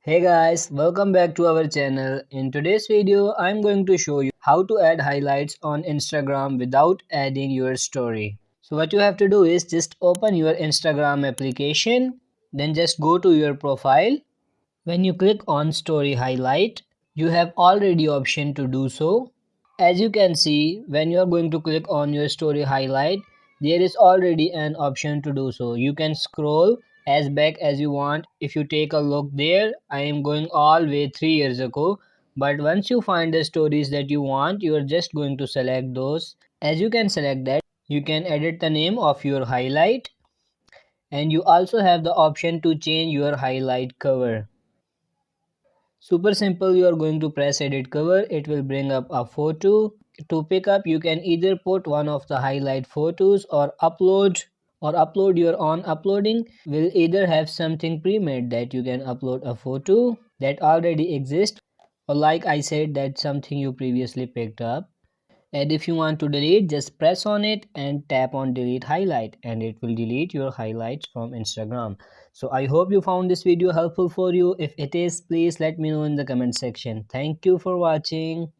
Hey guys, welcome back to our channel. In today's video, I'm going to show you how to add highlights on Instagram without adding your story. So what you have to do is just open your Instagram application, then just go to your profile. When you click on story highlight, you have already option to do so. As you can see, when you are going to click on your story highlight, there is already an option to do so. You can scroll as back as you want. If you take a look there, I am going all way 3 years ago. But once you find the stories that you want, you are just going to select those. As you can select that, you can edit the name of your highlight, and you also have the option to change your highlight cover. Super simple, you are going to press edit cover, it will bring up a photo. To pick up, you can either put one of the highlight photos or upload your own. Uploading will either have something pre-made that you can upload a photo that already exists, or like I said, that's something you previously picked up. And if you want to delete, just press on it and tap on delete highlight, and it will delete your highlights from Instagram. So I hope you found this video helpful for you. If it is, please let me know in the comment section. Thank you for watching.